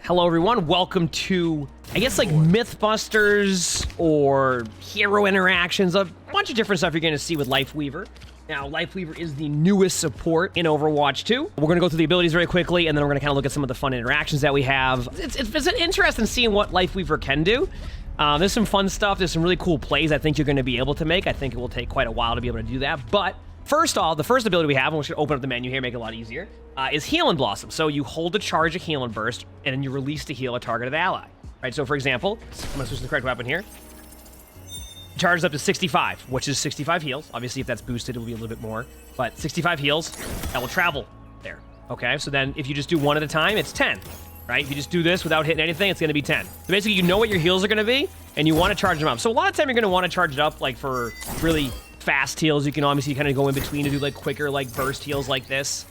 Hello everyone, welcome to, I guess, like Mythbusters or hero interactions, a bunch of different stuff you're gonna see with Lifeweaver. Now, Lifeweaver is the newest support in Overwatch 2. We're gonna go through the abilities very quickly, and then we're gonna kind of look at some of the fun interactions that we have. It's interesting seeing what Lifeweaver can do. There's some fun stuff, there's some really cool plays I think you're gonna be able to make. I think it will take quite a while to be able to do that, but first off, the first ability we have, and we're just gonna open up the menu here, make it a lot easier, is Healing Blossom. So you hold the charge of Healing Burst, and then you release to heal a targeted ally. Right, so for example, I'm gonna switch to the correct weapon here. Charges up to 65, which is 65 heals. Obviously, if that's boosted, it will be a little bit more, but 65 heals, that will travel there. Okay, so then if you just do one at a time, it's 10, right? If you just do this without hitting anything, it's gonna be 10. So basically, you know what your heals are gonna be, and you wanna charge them up. So a lot of time, you're gonna wanna charge it up, like for really fast heals. You can obviously kind of go in between to do like quicker, like burst heals like this.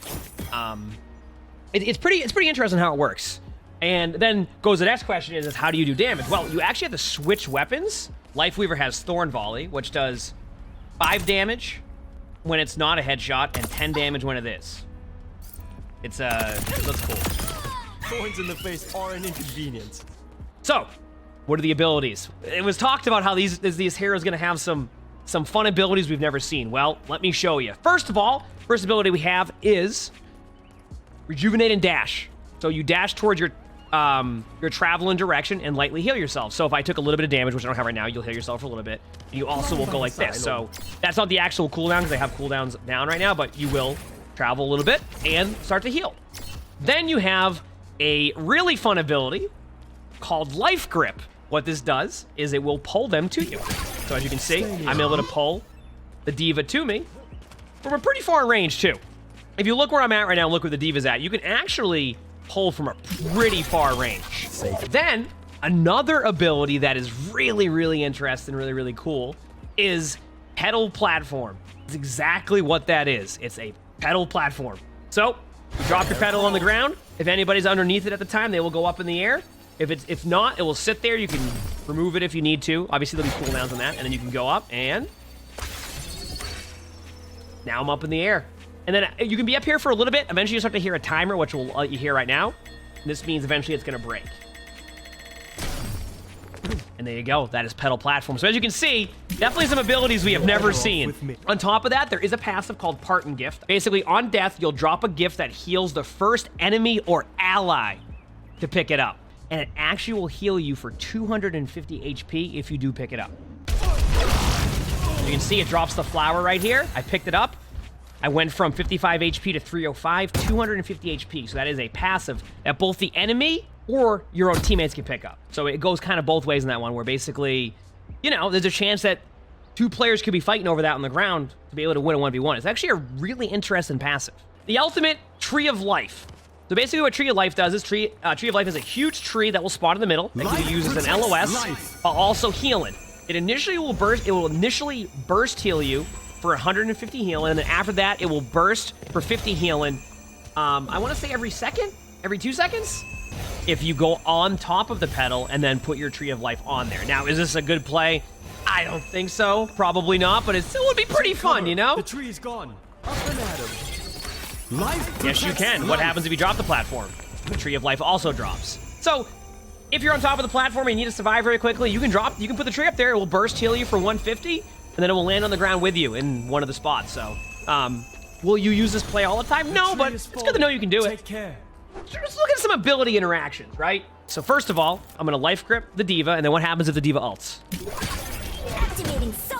It's pretty interesting how it works. And then goes the next question is how do you do damage? Well, you actually have to switch weapons. Lifeweaver has Thorn Volley, which does 5 damage when it's not a headshot and 10 damage when it is. It's looks cool. Thorns in the face are an inconvenience. So, what are the abilities? It was talked about how these heroes gonna have some fun abilities we've never seen. Well, let me show you. First of all, first ability we have is Rejuvenate and Dash. So you dash towards your traveling direction and lightly heal yourself. So if I took a little bit of damage, which I don't have right now, you'll heal yourself for a little bit. You also will go like this. So that's not the actual cooldown because I have cooldowns down right now, but you will travel a little bit and start to heal. Then you have a really fun ability called Life Grip. What this does is it will pull them to you. So as you can see, I'm able to pull the D.Va to me from a pretty far range too. If you look where I'm at right now and look where the D.Va's at, you can actually pull from a pretty far range. Then, another ability that is really, really interesting, really, really cool, is Pedal Platform. It's exactly what that is. It's a pedal platform. So, you drop your pedal on the ground. If anybody's underneath it at the time, they will go up in the air. If not, it will sit there. You can remove it if you need to. Obviously, there'll be cooldowns on that, and then you can go up, and now I'm up in the air. And then you can be up here for a little bit. Eventually, you start to hear a timer, which will let you hear right now. And this means eventually it's going to break. And there you go. That is Pedal Platform. So as you can see, definitely some abilities we have never seen. On top of that, there is a passive called Parton Gift. Basically, on death, you'll drop a gift that heals the first enemy or ally to pick it up. And it actually will heal you for 250 HP if you do pick it up. You can see it drops the flower right here. I picked it up. I went from 55 HP to 305, 250 HP. So that is a passive that both the enemy or your own teammates can pick up. So it goes kind of both ways in that one, where basically, you know, there's a chance that 2 players could be fighting over that on the ground to be able to win a 1v1. It's actually a really interesting passive. The ultimate Tree of Life. So basically what Tree of Life does is Tree of Life is a huge tree that will spawn in the middle that can be used as an LOS while also healing. It will initially burst heal you for 150 healing, and then after that, it will burst for 50 healing. I want to say every 2 seconds, if you go on top of the pedal and then put your Tree of Life on there. Now, is this a good play? I don't think so. Probably not, but it still would be pretty fun, you know? The tree is gone. Up and at him. Yes, you can. What happens if you drop the platform? The Tree of Life also drops. So, if you're on top of the platform and you need to survive very quickly, you can put the tree up there. It will burst heal you for 150. And then it will land on the ground with you in one of the spots. So, will you use this play all the time? No, but it's good to know you can do it. Take care. Let's look at some ability interactions, right? So first of all, I'm gonna Life Grip the D.Va, and then what happens if the D.Va ults?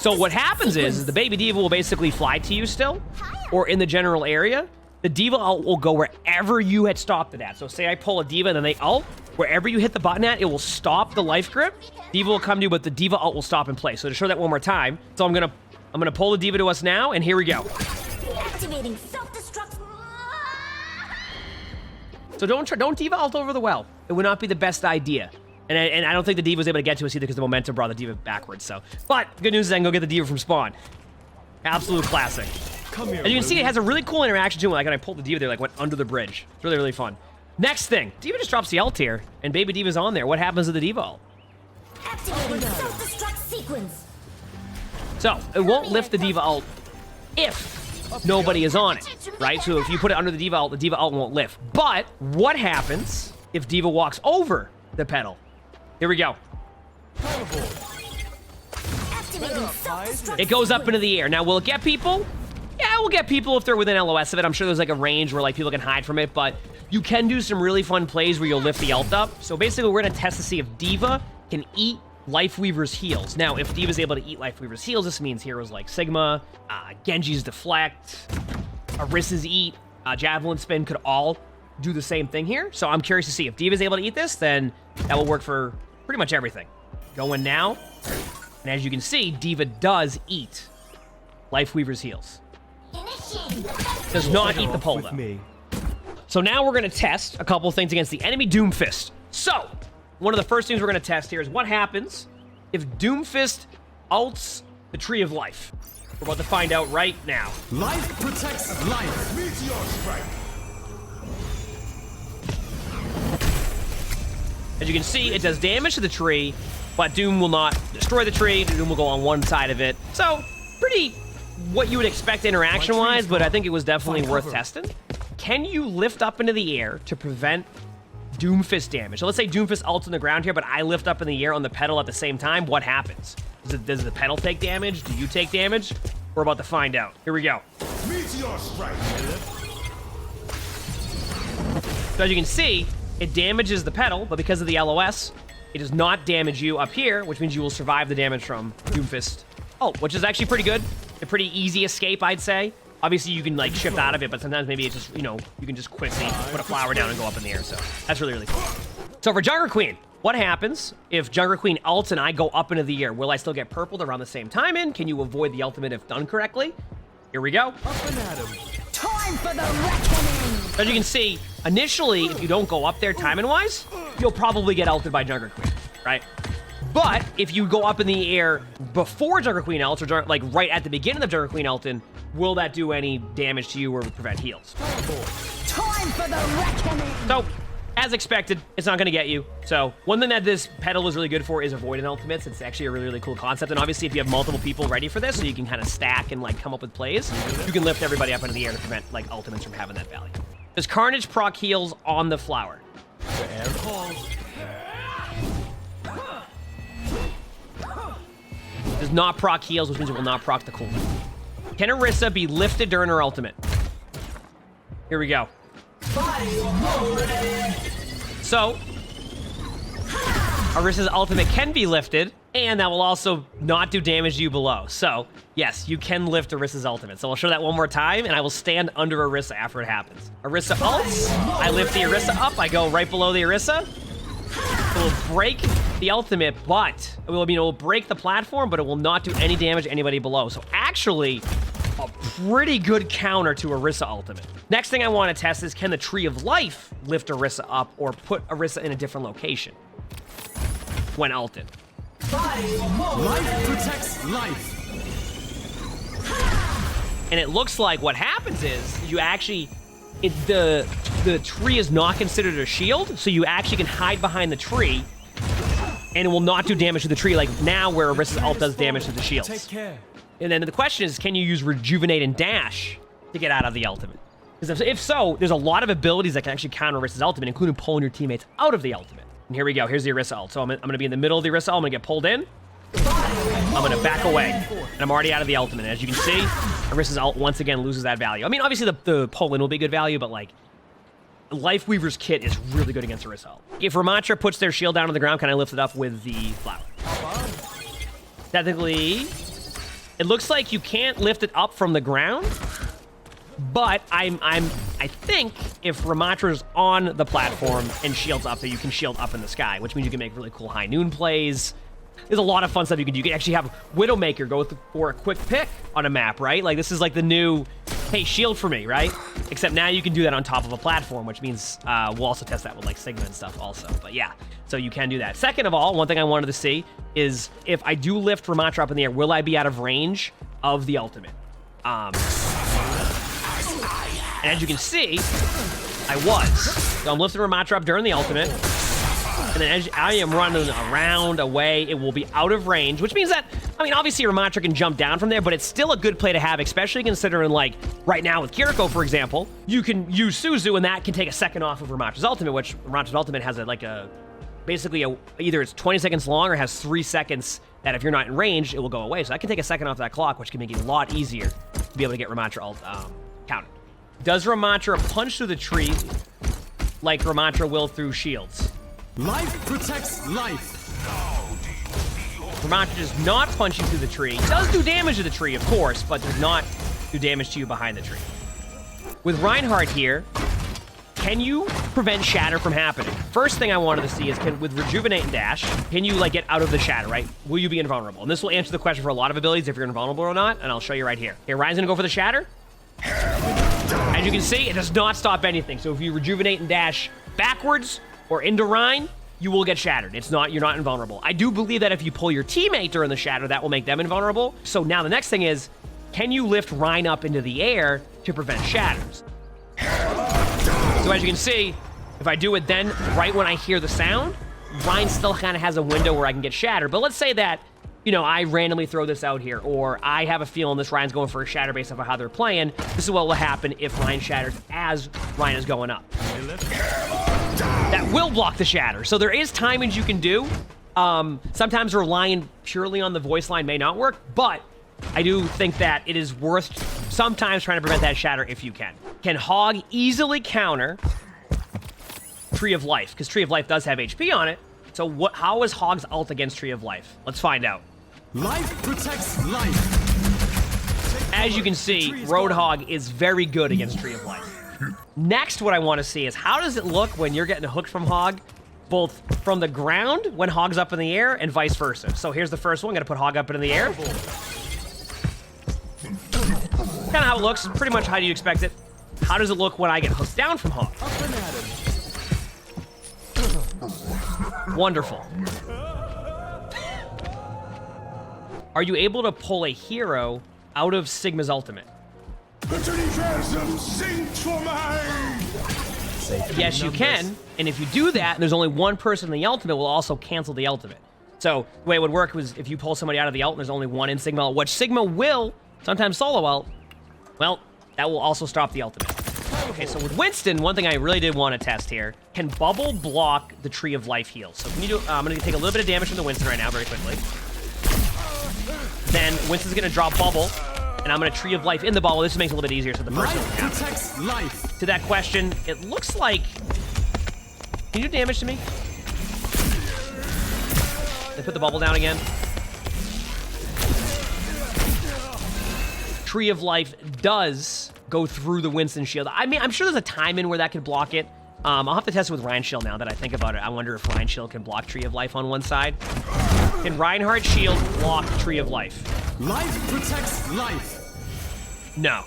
So what happens is the baby D.Va will basically fly to you still, or in the general area. The D.Va ult will go wherever you had stopped it at. So say I pull a D.Va and then they ult, wherever you hit the button at, it will stop the Life Grip. D.Va will come to you, but the D.Va ult will stop in place. So to show that one more time, so I'm gonna pull the D.Va to us now, and here we go. Activating self-destruct. So don't D.Va ult over the well. It would not be the best idea. And I don't think the D.Va was able to get to us either because the momentum brought the D.Va backwards. So, but good news is I can go get the D.Va from spawn. Absolute classic. Come here, As you can see, it has a really cool interaction too. Like when I pulled the D.Va, they like went under the bridge. It's really, really fun. Next thing, D.Va just drops the ult here, and baby D.Va's on there. What happens to the D.Va ult? Activating self-destruct sequence. So it won't lift the D.Va ult if nobody is on it, right? So if you put it under the D.Va ult won't lift. But what happens if D.Va walks over the pedal. Here we go. Activating self-destruct. It goes up into the air. Now, will it get people? Yeah, we'll get people if they're within LOS of it. I'm sure there's like a range where like people can hide from it, but you can do some really fun plays where you'll lift the ult up. So basically, we're gonna test to see if D.Va can eat Lifeweaver's heals. Now, if D.Va's able to eat Lifeweaver's heals, this means heroes like Sigma, Genji's deflect, Orisa's eat, javelin spin could all do the same thing here. So I'm curious to see if D.Va's able to eat this, then that will work for pretty much everything. Going now, and as you can see, D.Va does eat Lifeweaver's heals. Does not eat the pole, though. So now we're going to test a couple of things against the enemy Doomfist. So, one of the first things we're going to test here is what happens if Doomfist ults the Tree of Life. We're about to find out right now. Life protects life. Meteor strike. As you can see, it does damage to the tree, but Doom will not destroy the tree. Doom will go on one side of it. So, pretty what you would expect interaction-wise, but I think it was definitely worth testing. Can you lift up into the air to prevent Doomfist damage? So let's say Doomfist ults on the ground here, but I lift up in the air on the pedal at the same time. What happens? Does the pedal take damage? Do you take damage? We're about to find out. Here we go. Meteor strike. So as you can see, it damages the pedal, but because of the LOS, it does not damage you up here, which means you will survive the damage from Doomfist. Oh, which is actually pretty good. A pretty easy escape, I'd say. Obviously, you can, like, shift out of it, but sometimes maybe it's just, you know, you can just quickly put a flower down and go up in the air, so that's really, really cool. So for Junkerqueen, what happens if Junkerqueen ults and I go up into the air? Will I still get purpled around the same time in? Can you avoid the ultimate if done correctly? Here we go. Up and at him. Time for the reckoning. As you can see, initially, if you don't go up there timing-wise, you'll probably get ulted by Junkerqueen, right? But if you go up in the air before Junkerqueen ults, or like right at the beginning of Junkerqueen ulting, will that do any damage to you or prevent heals? Time for the reckoning. So, as expected, it's not going to get you. So, one thing that this pedal is really good for is avoiding ultimates. It's actually a really, really cool concept. And obviously, if you have multiple people ready for this, so you can kind of stack and like come up with plays, you can lift everybody up into the air to prevent like ultimates from having that value. Does Carnage proc heals on the flower? The air calls. Does not proc heals, which means it will not proc the cooldown. Can Orisa be lifted during her ultimate? Here we go. So, Orisa's ultimate can be lifted, and that will also not do damage to you below. So, yes, you can lift Orisa's ultimate. So I'll show that one more time, and I will stand under Orisa after it happens. Orisa ults, I lift the Orisa up, I go right below the Orisa. It will break the ultimate, but it will break the platform, but it will not do any damage to anybody below. So actually, a pretty good counter to Orisa ultimate. Next thing I want to test is, can the Tree of Life lift Orisa up or put Orisa in a different location when ulted? Life protects life. And it looks like what happens is you actually, the tree is not considered a shield, so you actually can hide behind the tree, and it will not do damage to the tree like now where Orisa's ult does damage to the shields. Take care. And then the question is, can you use Rejuvenate and Dash to get out of the ultimate? Because if so, there's a lot of abilities that can actually counter Orisa's ultimate, including pulling your teammates out of the ultimate. And here we go. Here's the Orisa ult. So I'm going to be in the middle of the Orisa ult. I'm going to get pulled in. I'm going to back away. And I'm already out of the ultimate. And as you can see, Orisa's ult once again loses that value. I mean, obviously the pull-in will be good value, but like, Lifeweaver's kit is really good against Orisa ult. If Ramattra puts their shield down on the ground, can I lift it up with the flower? Technically, it looks like you can't lift it up from the ground, but I think if Ramattra's on the platform and shields up there, you can shield up in the sky, which means you can make really cool high noon plays. There's a lot of fun stuff you can do. You can actually have Widowmaker go for a quick pick on a map, right? Like, this is like the new, hey, shield for me, right? Except now you can do that on top of a platform, which means we'll also test that with like Sigma and stuff also. But yeah, so you can do that. Second of all, one thing I wanted to see is if I do lift Ramattra up in the air, will I be out of range of the ultimate? And as you can see, I was. So I'm lifting Ramattra up during the ultimate. And then as I am running around away, it will be out of range, which means that, I mean, obviously Ramattra can jump down from there, but it's still a good play to have, especially considering, like, right now with Kiriko, for example, you can use Suzu, and that can take a second off of Ramattra's ultimate, which Ramattra's ultimate has basically either it's 20 seconds long or has 3 seconds that if you're not in range, it will go away. So that can take a second off that clock, which can make it a lot easier to be able to get Ramattra ult counted. Does Ramattra punch through the tree like Ramattra will through shields? Life protects life. Ramattra does not punch you through the tree. Does do damage to the tree, of course, but does not do damage to you behind the tree. With Reinhardt here, can you prevent shatter from happening? First thing I wanted to see is, with Rejuvenate and Dash, can you, like, get out of the shatter, right? Will you be invulnerable? And this will answer the question for a lot of abilities, if you're invulnerable or not, and I'll show you right here. Okay, Ryan's gonna go for the shatter. As you can see, it does not stop anything. So if you Rejuvenate and Dash backwards or into Ryan, you will get shattered. You're not invulnerable. I do believe that if you pull your teammate during the shatter, that will make them invulnerable. So now the next thing is, can you lift Ryan up into the air to prevent shatters? So as you can see, if I do it then, right when I hear the sound, Ryan still kind of has a window where I can get shattered. But let's say that, you know, I randomly throw this out here, or I have a feeling this Ryan's going for a shatter based off of how they're playing. This is what will happen if Ryan shatters as Ryan is going up. That will block the shatter. So there is timings you can do. Sometimes relying purely on the voice line may not work, but I do think that it is worth sometimes trying to prevent that shatter if you can. Can Hog easily counter Tree of Life? Because Tree of Life does have HP on it. So how is Hog's ult against Tree of Life? Let's find out. Life protects life. As you can see, Roadhog is very good against Tree of Life. Next, what I want to see is, how does it look when you're getting hooked from Hog, both from the ground when Hog's up in the air and vice versa. So here's the first one. I'm going to put Hog up in the air. Kind of how it looks. Pretty much how do you expect it. How does it look when I get hooked down from Hog? Wonderful. Are you able to pull a hero out of Sigma's ultimate? Yes, you can. And if you do that, and there's only one person in the ultimate, will also cancel the ultimate. So the way it would work was if you pull somebody out of the ult and there's only one in Sigma ult, which Sigma will sometimes solo ult, well, that will also stop the ultimate. Okay, so with Winston, one thing I really did want to test here, can Bubble block the Tree of Life heals? So can you do, I'm going to take a little bit of damage from the Winston right now very quickly. Then Winston's going to drop Bubble, and I'm going to Tree of Life in the bubble. This makes it a little bit easier so the first one counts. Protects life. To that question, it looks like... Can you do damage to me? They put the bubble down again. Tree of Life does go through the Winston shield. I mean, I'm sure there's a time in where that could block it. I'll have to test it with Ryan Shield now that I think about it. I wonder if Ryan Shield can block Tree of Life on one side. Can Reinhardt Shield block Tree of Life? Life protects life. No.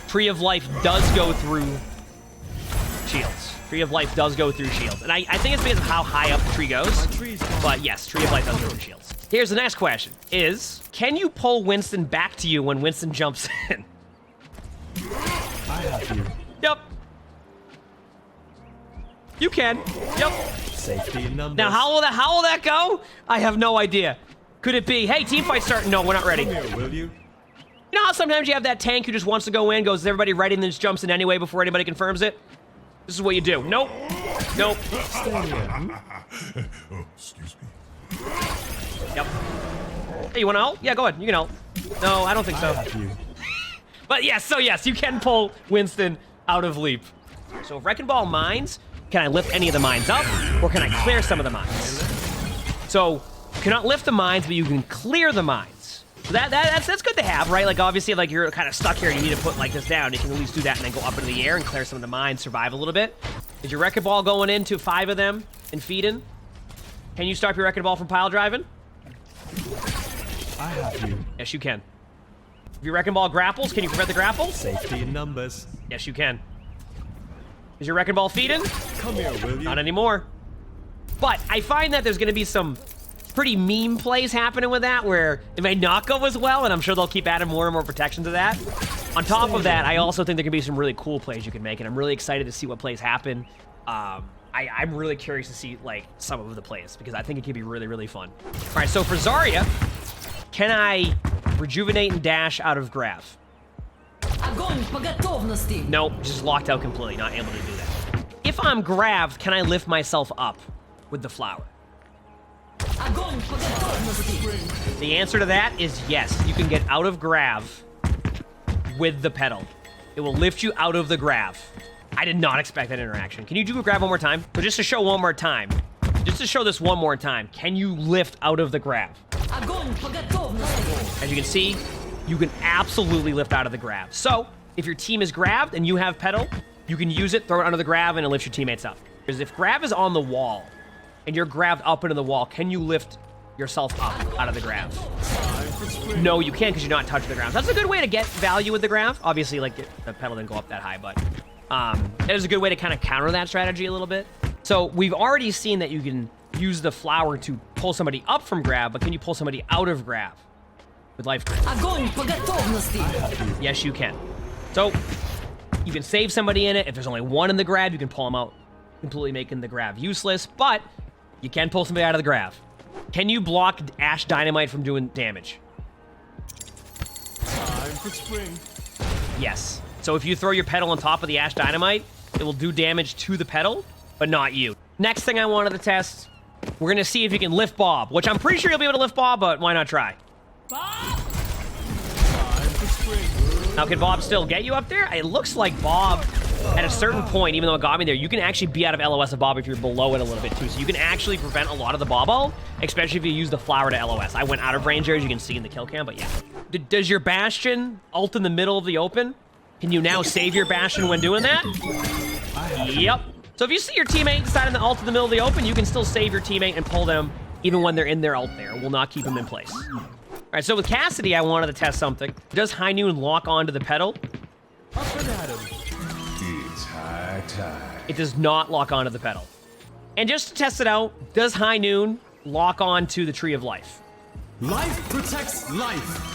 Tree of Life does go through shields. Tree of Life does go through shields. And I think it's because of how high up the tree goes. But yes, Tree of Life does go through shields. Here's the next question is, can you pull Winston back to you when Winston jumps in? I have you. Yep. You can. Yep. Safety in numbers. Now, how will that go? I have no idea. Could it be, hey, team fight starting? No, we're not ready. Come here, will you? You know how sometimes you have that tank who just wants to go in, goes, is everybody ready, and then just jumps in anyway before anybody confirms it? This is what you do. Nope. Nope. Stay here. Oh, excuse me. Yep. Hey, you want to ult? Yeah, go ahead. You can ult. No, I don't think so. I have you. But yes, so yes, you can pull Winston out of Leap. So Wrecking Ball mines, can I lift any of the mines up, or can I clear some of the mines? So you cannot lift the mines, but you can clear the mines. So that's good to have, right? Like obviously, like you're kind of stuck here and you need to put like this down. You can at least do that and then go up into the air and clear some of the mines, survive a little bit. Is your Wrecking Ball going into 5 of them and feeding? Can you stop your Wrecking Ball from pile driving? I have you. Yes, you can. If your Wrecking Ball grapples, can you prevent the grapple? Safety in numbers. Yes, you can. Is your Wrecking Ball feeding? Come here, will you? Not anymore. But I find that there's going to be some pretty meme plays happening with that where it may not go as well, and I'm sure they'll keep adding more and more protection to that. On top of that, I also think there can be some really cool plays you can make, and I'm really excited to see what plays happen I'm really curious to see like some of the plays because I think it could be really, really fun. All right, so for Zarya, can I rejuvenate and dash out of Grav? Nope, just locked out completely, not able to do that. If I'm Grav, can I lift myself up with the flower? The answer to that is yes. You can get out of Grav with the petal. It will lift you out of the Grav. I did not expect that interaction. Can you do a Grav one more time? So just to show one more time, just to show this one more time, can you lift out of the Grav? As you can see, you can absolutely lift out of the Grav. So if your team is grabbed and you have petal, you can use it, throw it under the Grav, and it lifts your teammates up. Because if Grav is on the wall and you're grabbed up into the wall, can you lift yourself up out of the Grav? No, you can't because you're not touching the ground. So that's a good way to get value with the Grav. Obviously, like the petal didn't go up that high, but that is a good way to kind of counter that strategy a little bit. So we've already seen that you can use the flower to pull somebody up from Grav, but can you pull somebody out of Grav with life grid? Yes, you can. So you can save somebody in it. If there's only one in the Grav, you can pull them out, completely making the Grav useless, but you can pull somebody out of the Grav. Can you block Ashe Dynamite from doing damage? Time for spring. Yes. So if you throw your petal on top of the Ashe Dynamite, it will do damage to the petal, but not you. Next thing I wanted to test, we're going to see if you can lift Bob, which I'm pretty sure you'll be able to lift Bob, but why not try? Time for spring. Now, can Bob still get you up there? It looks like Bob, at a certain point, even though it got me there, you can actually be out of LOS of Bob if you're below it a little bit too. So you can actually prevent a lot of the Bob ult, especially if you use the flower to LOS. I went out of range there, as you can see in the kill cam, but yeah. Does your Bastion ult in the middle of the open? Can you now save your Bastion when doing that? Yep. So if you see your teammate deciding to ult in the middle of the open, you can still save your teammate and pull them even when they're in their ult there. It will not keep them in place. All right, so with Cassidy, I wanted to test something. Does High Noon lock onto the petal? Up and at him. It's high time. It does not lock onto the petal. And just to test it out, does High Noon lock onto the Tree of Life? Life protects life.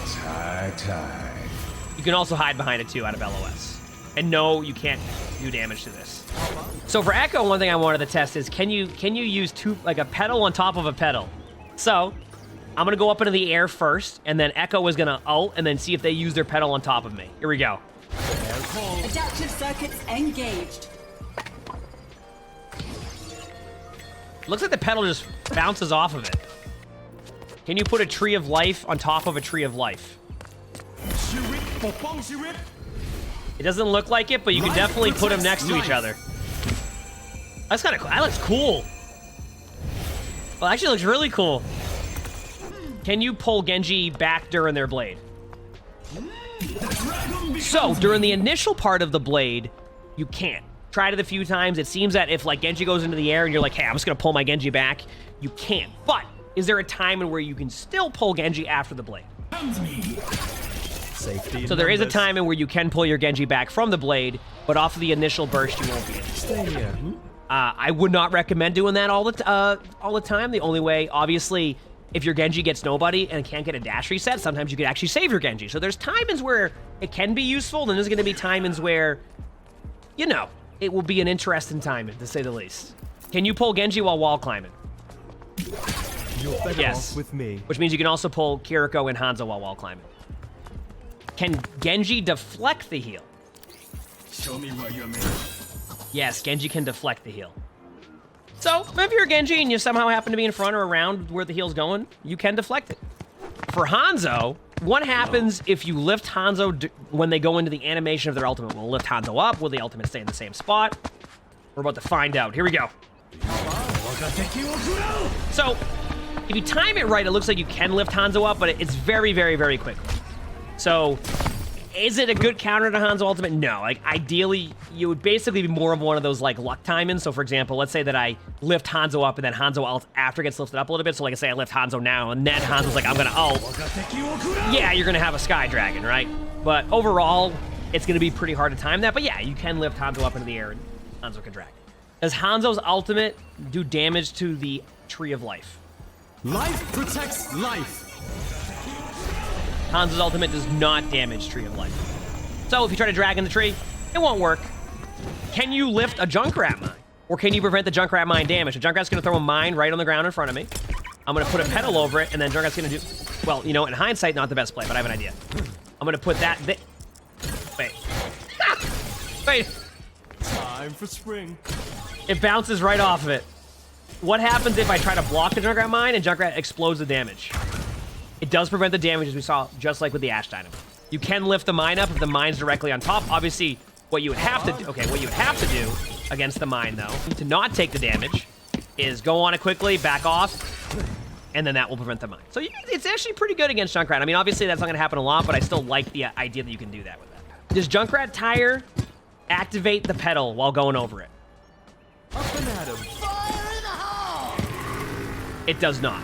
It's high time. You can also hide behind it too out of LOS. And no, you can't do damage to this. So for Echo, one thing I wanted to test is can you use a petal on top of a petal? So I'm gonna go up into the air first, and then Echo is gonna ult, and then see if they use their petal on top of me. Here we go. Adaptive circuits engaged. Looks like the petal just bounces off of it. Can you put a Tree of Life on top of a Tree of Life? It doesn't look like it, but you can definitely put them next to each other. That's kind of cool. That looks cool. Well, actually, it looks really cool. Can you pull Genji back during their blade? So, during the initial part of the blade, you can't. Tried it a few times. It seems that if, like, Genji goes into the air and you're like, hey, I'm just going to pull my Genji back, you can't. But is there a time in where you can still pull Genji after the blade? Safety. So there is a time in where you can pull your Genji back from the blade, but off of the initial burst, you won't be able to. Stay here. I would not recommend doing that all the time. The only way, obviously, if your Genji gets nobody and can't get a dash reset, sometimes you could actually save your Genji. So there's timings where it can be useful, and there's going to be timings where, you know, it will be an interesting timing, to say the least. Can you pull Genji while wall climbing? You're better Yes. off with me. Which means you can also pull Kiriko and Hanzo while wall climbing. Can Genji deflect the heal? Show me where you're made. Yes, Genji can deflect the heal. So, if you're Genji and you somehow happen to be in front or around where the heal's going, you can deflect it. For Hanzo, what happens if you lift Hanzo when they go into the animation of their ultimate? Will it lift Hanzo up? Will the ultimate stay in the same spot? We're about to find out. Here we go. So, if you time it right, it looks like you can lift Hanzo up, but it's very, very, very quickly. So, is it a good counter to Hanzo ultimate? No. Like, ideally, you would basically be more of one of those, like, luck timings. So, for example, let's say that I lift Hanzo up and then Hanzo ult after gets lifted up a little bit. So, like I say, I lift Hanzo now, and then Hanzo's like, I'm gonna ult. Yeah, you're gonna have a Sky Dragon, right? But overall, it's gonna be pretty hard to time that. But yeah, you can lift Hanzo up into the air and Hanzo can drag. Does Hanzo's ultimate do damage to the Tree of Life? Life protects life. Hanzo's ultimate does not damage Tree of Life. So if you try to drag in the tree, it won't work. Can you lift a Junkrat mine? Or can you prevent the Junkrat mine damage? The Junkrat's gonna throw a mine right on the ground in front of me. I'm gonna put a pedal over it, and then Junkrat's gonna do... Well, you know, in hindsight, not the best play, but I have an idea. I'm gonna put that... Wait. Wait. Time for spring. It bounces right off of it. What happens if I try to block the Junkrat mine and Junkrat explodes the damage? It does prevent the damage, as we saw, just like with the Ashe Dynamo. You can lift the mine up if the mine's directly on top. Obviously, what you would have to do... Okay, what you would have to do against the mine, though, to not take the damage, is go on it quickly, back off, and then that will prevent the mine. So it's actually pretty good against Junkrat. I mean, obviously, that's not going to happen a lot, but I still like the idea that you can do that with that. Does Junkrat Tire activate the pedal while going over it? Up and at him. It does not.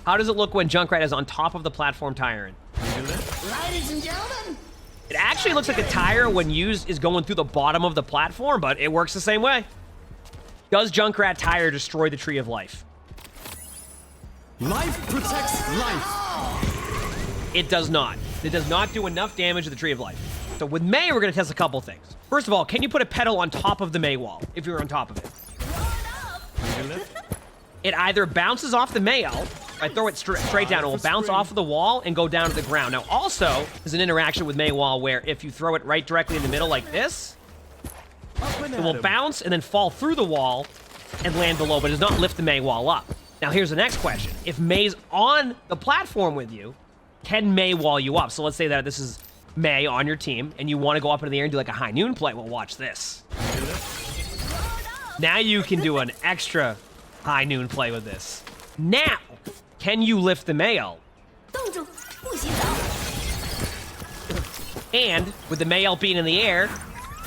How does it look when Junkrat is on top of the platform tiring? Ladies and gentlemen. It actually looks like a tire when used is going through the bottom of the platform, but it works the same way. Does Junkrat Tire destroy the Tree of Life? Life protects life. It does not. It does not do enough damage to the Tree of Life. So with Mei, we're going to test a couple things. First of all, can you put a pedal on top of the Mei wall if you're on top of it? It either bounces off the Mei ult. I throw it straight down. It will bounce off of the wall and go down to the ground. Now, also, there's an interaction with Mei wall where if you throw it right directly in the middle like this, it will bounce and then fall through the wall and land below, but it does not lift the Mei wall up. Now, here's the next question. If Mei's on the platform with you, can Mei wall you up? So let's say that this is Mei on your team, and you want to go up into the air and do like a high noon play. Well, watch this. Now you can do an extra high noon play with this. Now, can you lift the Mei ult? And with the Mei ult being in the air,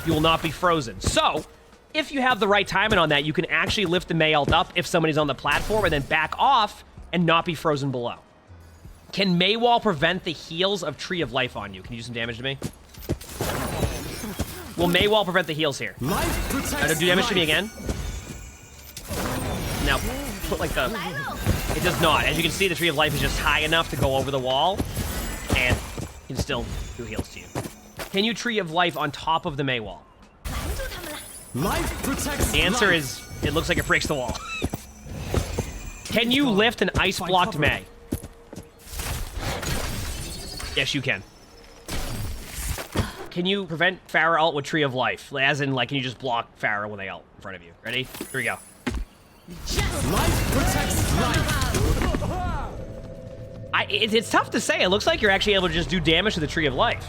you will not be frozen. So, if you have the right timing on that, you can actually lift the Mei ult up if somebody's on the platform and then back off and not be frozen below. Can Mei wall prevent the heals of Tree of Life on you? Can you do some damage to me? Will Mei wall prevent the heals here? Life protects Do damage to me again. Now, put like the... It does not. As you can see, the Tree of Life is just high enough to go over the wall and can still do heals to you. Can you Tree of Life on top of the Mei wall? Life protects The answer life. is, it looks like it breaks the wall. Can you lift an ice-blocked Mei? Yes, you can. Can you prevent Pharah ult with Tree of Life? As in, like, can you just block Pharah when they ult in front of you? Ready? Here we go. Life protects life. It's tough to say. It looks like you're actually able to just do damage to the Tree of Life.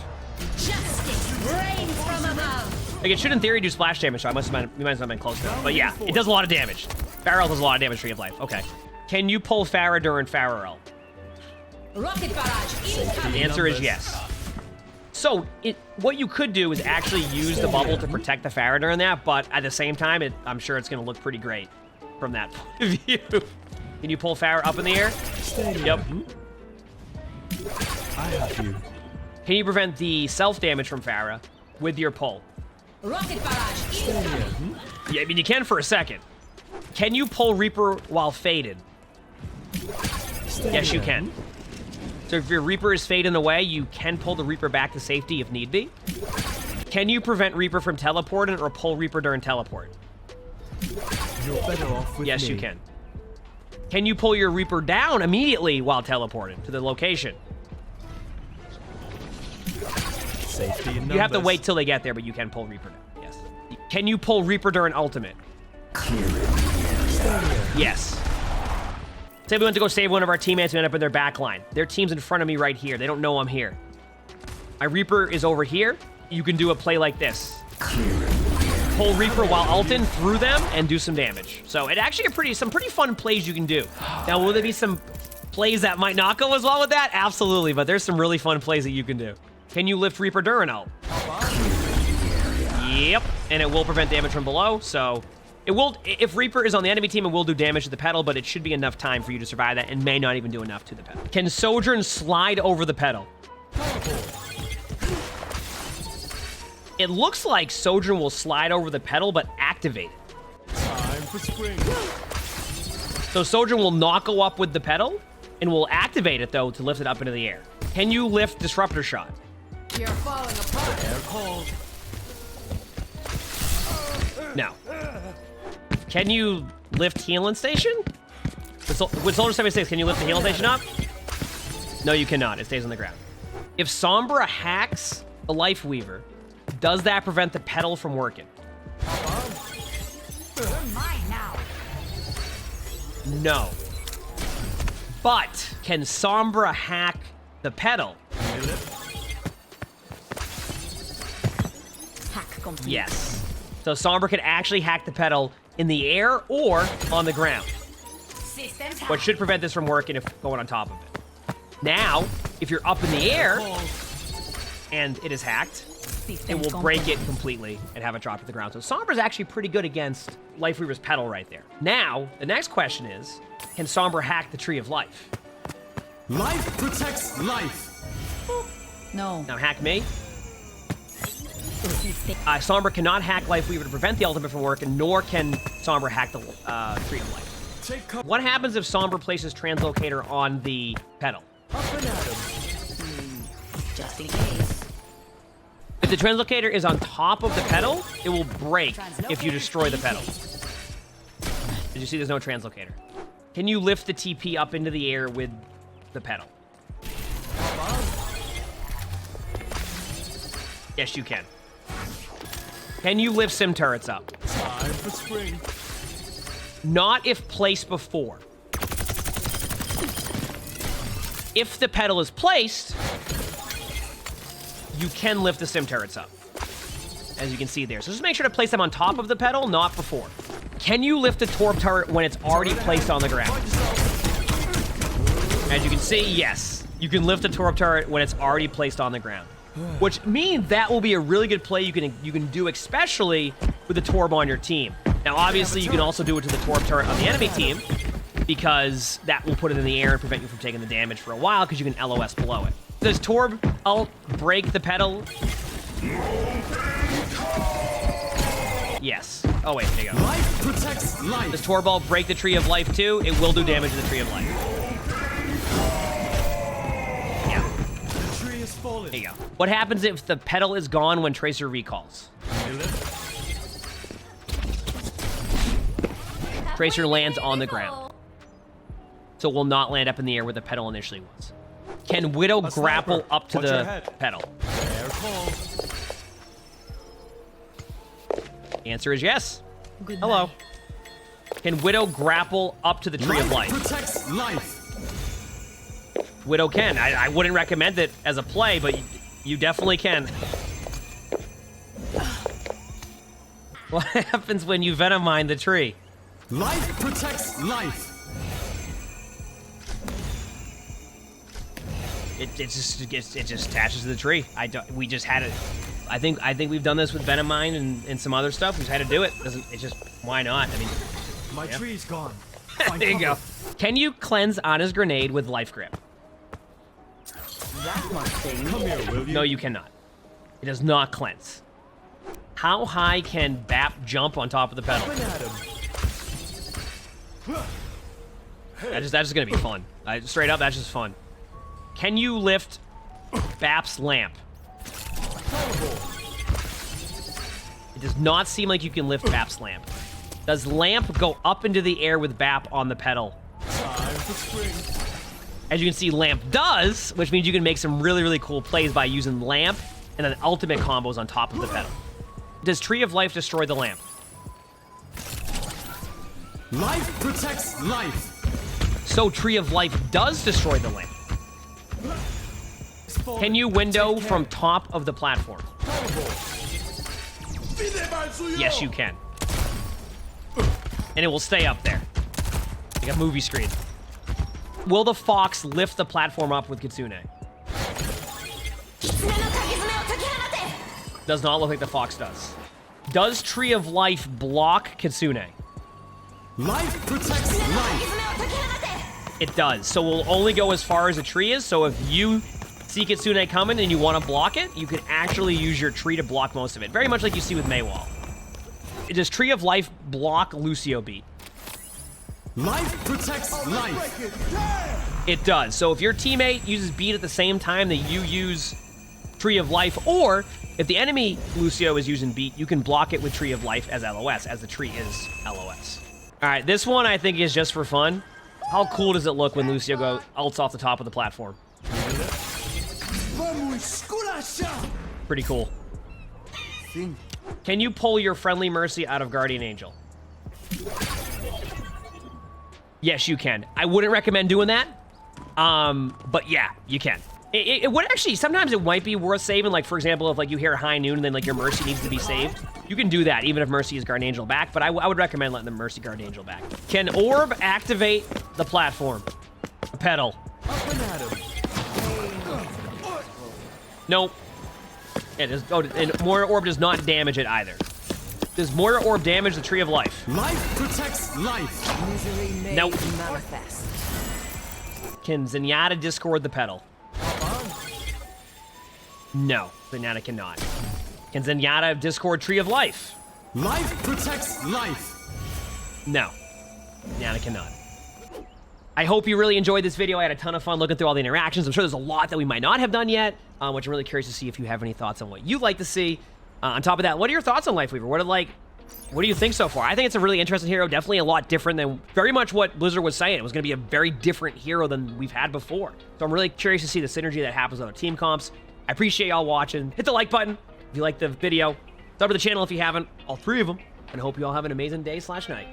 Justice reigns from above. Like, it should, in theory, do splash damage, so we might not have been close enough. But yeah, it does a lot of damage. Pharah ult does a lot of damage to Tree of Life. Okay. Can you pull Pharah during Pharah ult? Rocket barrage incoming. The answer is yes. So, what you could do is actually use the bubble to protect the Pharah during that, but at the same time, I'm sure it's going to look pretty great from that point of view. Can you pull Pharah up in the air? Yep. I have you. Can you prevent the self-damage from Pharah with your pull? Rocket barrage incoming. Yeah, I mean, you can for a second. Can you pull Reaper while faded? Yes, you can. So if your Reaper is fading away, you can pull the Reaper back to safety if need be. Can you prevent Reaper from teleporting or pull Reaper during teleport? You're better off with Yes, me. you can. Can you pull your Reaper down immediately while teleporting to the location? Safety in You have to numbers. wait till they get there, but you can pull Reaper down. Yes. Can you pull Reaper during ultimate? Yes. Say we went to go save one of our teammates who ended up in their back line. Their team's in front of me right here. They don't know I'm here. My Reaper is over here. You can do a play like this. Pull Reaper while ulting through them and do some damage. So it actually some pretty fun plays you can do. Now, will there be some plays that might not go as well with that? Absolutely, but there's some really fun plays that you can do. Can you lift Reaper during ult? Yep, and it will prevent damage from below, so... It will, if Reaper is on the enemy team, it will do damage to the pedal, but it should be enough time for you to survive that and may not even do enough to the pedal. Can Sojourn slide over the pedal? It looks like Sojourn will slide over the pedal, but activate it. Time for spring. So Sojourn will not go up with the pedal, and will activate it, though, to lift it up into the air. Can you lift Disruptor Shot? You're falling apart. Air called. No. Can you lift healing station? With Soldier 76, can you lift the healing station up? No, you cannot. It stays on the ground. If Sombra hacks the Lifeweaver, does that prevent the pedal from working? You're mine now. No. But can Sombra hack the pedal? Hack complete. Yes. So Sombra can actually hack the pedal in the air or on the ground, Systems which should prevent this from working if going on top of it. Now, if you're up in the air and it is hacked, it will break it completely and have it drop to the ground. So Sombra's actually pretty good against Lifeweaver's pedal right there. Now, the next question is, can Sombra hack the Tree of Life? Life protects life. No. Now hack me. Sombra cannot hack Lifeweaver to prevent the ultimate from working, nor can Sombra hack the Tree of Life. Take cover. What happens if Sombra places Translocator on the pedal? Up and at him. Just in case. If the Translocator is on top of the pedal, it will break if you destroy the pedal. Did you see there's no Translocator? Can you lift the TP up into the air with the pedal? Yes, you can. Can you lift sim turrets up? Time for spring. Not if placed before. If the pedal is placed, you can lift the sim turrets up, as you can see there. So just make sure to place them on top of the pedal, not before. Can you lift a Torb turret when it's already placed on the ground? As you can see, yes. You can lift a Torb turret when it's already placed on the ground, which means that will be a really good play you can do, especially with the Torb on your team. Now, obviously, you can also do it to the Torb turret on the enemy team, because that will put it in the air and prevent you from taking the damage for a while, because you can LOS below it. Does Torb ult break the pedal? Yes. Oh, wait, there you go. Life protects life. Does Torb ult break the Tree of Life too? It will do damage to the Tree of Life. Yeah. The tree is falling. There you go. What happens if the pedal is gone when Tracer recalls? Tracer lands on the ground, so it will not land up in the air where the pedal initially was. Can Widow grapple up to the pedal? Fair call. The answer is yes. Goodbye. Hello. Can Widow grapple up to the Tree of Life? Protects life. Widow can. I wouldn't recommend it as a play, but you definitely can. What happens when you Venom mine the tree? Life protects life. It just attaches to the tree. We just had it. I think we've done this with Venom Mine and some other stuff. We've had to do it. It's just, why not? I mean, My tree's gone. there you go. Can you cleanse Ana's grenade with Life Grip? That must sting. Come here, will you? No, you cannot. It does not cleanse. How high can Bap jump on top of the pedal? Up and at him. That's just gonna be fun. Straight up, that's just fun. Can you lift Bap's lamp? It does not seem like you can lift Bap's lamp. Does lamp go up into the air with Bap on the pedal? Time for spring. As you can see, lamp does, which means you can make some really, really cool plays by using lamp and then ultimate combos on top of the pedal. Does Tree of Life destroy the lamp? Life protects life. So Tree of Life does destroy the lamp. Can you window from top of the platform? Yes, you can. And it will stay up there, like a movie screen. Will the fox lift the platform up with Kitsune? Does not look like the fox does. Does Tree of Life block Kitsune? Life protects life. It does. So we'll only go as far as a tree is. So if you see Kitsune coming and you want to block it, you can actually use your tree to block most of it. Very much like you see with Maywall. Does Tree of Life block Lucio beat? Life protects life. It does. So if your teammate uses beat at the same time that you use Tree of Life, or if the enemy Lucio is using beat, you can block it with Tree of Life as LOS, as the tree is LOS. All right, this one I think is just for fun. How cool does it look when Lucio ults off the top of the platform? Pretty cool. Can you pull your friendly Mercy out of Guardian Angel? Yes, you can. I wouldn't recommend doing that. But yeah, you can. It would actually, sometimes it might be worth saving. Like, for example, if like you hear High Noon and then like your Mercy needs to be saved, you can do that even if Mercy is Guardian Angel back, but I would recommend letting the Mercy Guardian Angel back. Can Orb activate the platform? Pedal. Nope. It is, oh, and Moira Orb does not damage it either. Does Moira Orb damage the Tree of Life? Life protects life. Misery may Nope. manifest. Can Zenyatta discord the pedal? No, Zenyatta cannot. Can Zenyatta discord Tree of Life? Life protects life. No, Zenyatta cannot. I hope you really enjoyed this video. I had a ton of fun looking through all the interactions. I'm sure there's a lot that we might not have done yet, which I'm really curious to see if you have any thoughts on what you'd like to see. On top of that, what are your thoughts on Lifeweaver? What do you think so far? I think it's a really interesting hero, definitely a lot different than very much what Blizzard was saying. It was going to be a very different hero than we've had before. So I'm really curious to see the synergy that happens with other team comps. I appreciate y'all watching. Hit the like button if you like the video. Sub to the channel if you haven't, all 3 of them. And I hope you all have an amazing day/night.